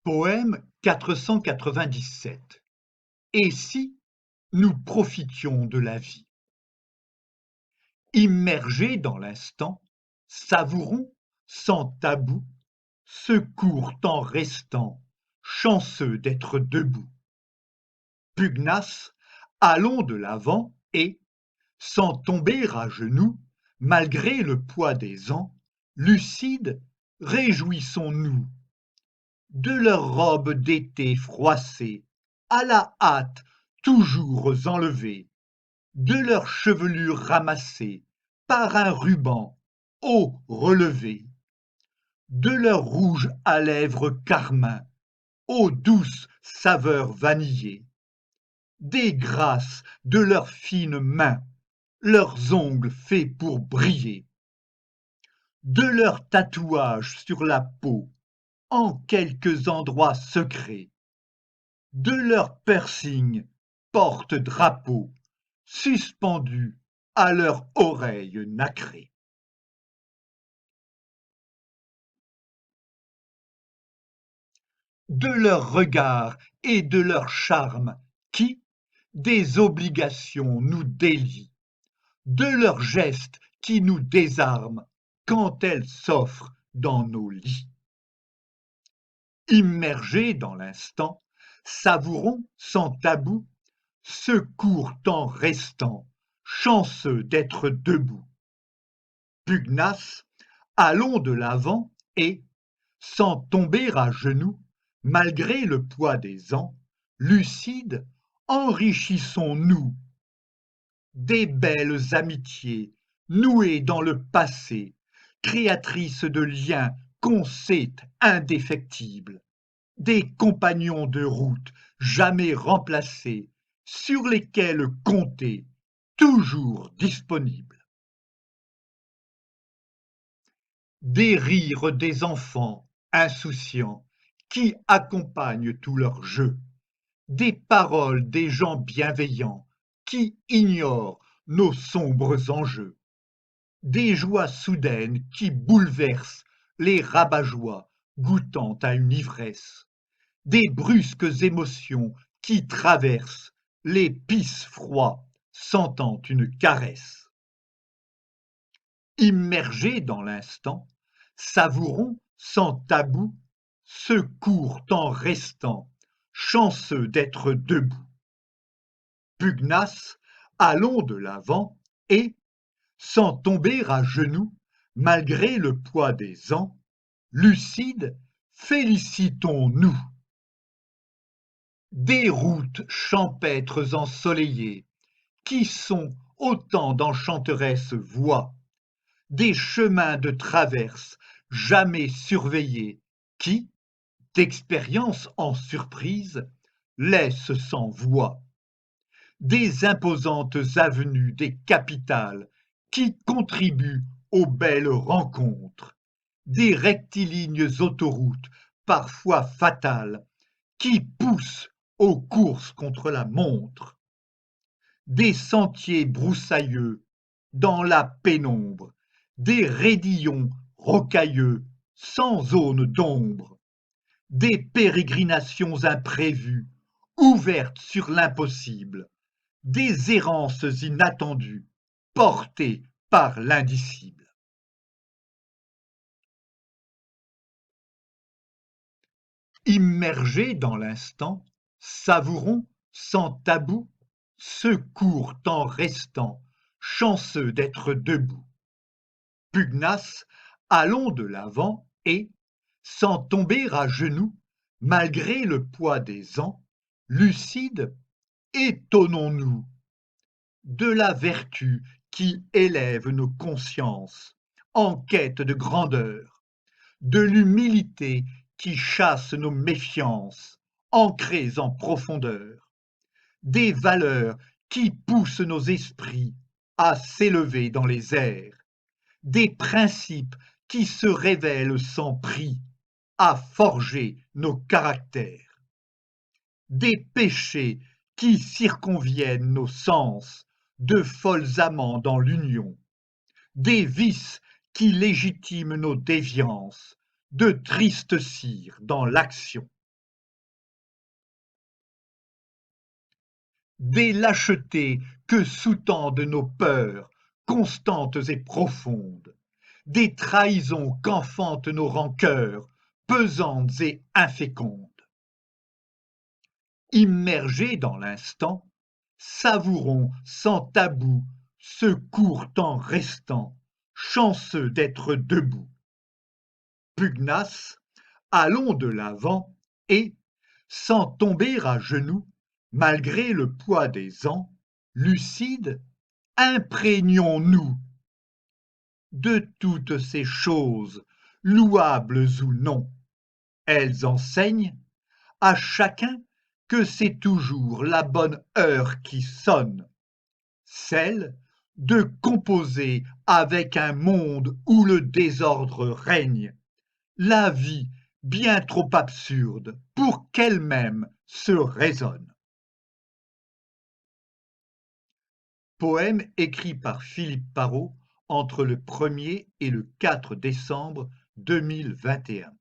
Poème 497. Et si nous profitions de la vie? Immergés dans l'instant, savourons sans tabou ce court temps restant, chanceux d'être debout. Pugnaces, allons de l'avant et, sans tomber à genoux, malgré le poids des ans, lucides, réjouissons-nous de leurs robes d'été froissées, à la hâte toujours enlevées, de leurs chevelures ramassées par un ruban haut relevé, de leur rouge à lèvres carmin, aux douces saveurs vanillées, des grâces de leurs fines mains, leurs ongles faits pour briller, de leurs tatouages sur la peau, en quelques endroits secrets, de leurs piercings porte-drapeaux suspendus à leurs oreilles nacrées. De leurs regards et de leurs charmes qui, des obligations nous délient, de leurs gestes qui nous désarment quand elles s'offrent dans nos lits. Immergés dans l'instant, savourons sans tabou ce court temps restant, chanceux d'être debout. Pugnaces, allons de l'avant et, sans tomber à genoux, malgré le poids des ans, lucides, enrichissons-nous des belles amitiés nouées dans le passé, créatrices de liens qu'on sait indéfectibles, des compagnons de route jamais remplacés, sur lesquels compter, toujours disponibles. Des rires des enfants insouciants qui accompagnent tous leurs jeux, des paroles des gens bienveillants qui ignorent nos sombres enjeux, des joies soudaines qui bouleversent les rabat-joie goûtant à une ivresse, des brusques émotions qui traversent les pis froids sentant une caresse. Immergés dans l'instant, savourons sans tabou ce court temps restant, chanceux d'être debout. Pugnaces, allons de l'avant et, sans tomber à genoux, malgré le poids des ans, lucides, félicitons-nous. Des routes champêtres ensoleillées, qui sont autant d'enchanteresses voies, des chemins de traverse jamais surveillés, qui, d'expérience en surprise, laissent sans voix, des imposantes avenues des capitales qui contribuent aux belles rencontres, des rectilignes autoroutes parfois fatales qui poussent aux courses contre la montre, des sentiers broussailleux dans la pénombre, des raidillons rocailleux sans zone d'ombre, des pérégrinations imprévues ouvertes sur l'impossible, des errances inattendues portées par l'indicible. Immergés dans l'instant, savourons sans tabou ce court temps restant, chanceux d'être debout. Pugnaces, allons de l'avant et, sans tomber à genoux, malgré le poids des ans, lucides, étonnons-nous de la vertu qui élève nos consciences en quête de grandeur, de l'humilité qui chasse nos méfiances ancrées en profondeur, des valeurs qui poussent nos esprits à s'élever dans les airs, des principes qui se révèlent sans prix à forger nos caractères, des péchés qui circonviennent nos sens de folles amants dans l'union, des vices qui légitiment nos déviances, de tristes cires dans l'action. des lâchetés que sous-tendent nos peurs, constantes et profondes, des trahisons qu'enfantent nos rancœurs, pesantes et infécondes. Immergés dans l'instant, savourons sans tabou ce court temps restant, chanceux d'être debout. Pugnace, allons de l'avant et, sans tomber à genoux, malgré le poids des ans, lucides, imprégnons-nous de toutes ces choses, louables ou non. Elles enseignent à chacun que c'est toujours la bonne heure qui sonne, celle de composer avec un monde où le désordre règne, la vie bien trop absurde pour qu'elle-même se raisonne. Poème écrit par Philippe Parrot entre le 1er et le 4 décembre 2021.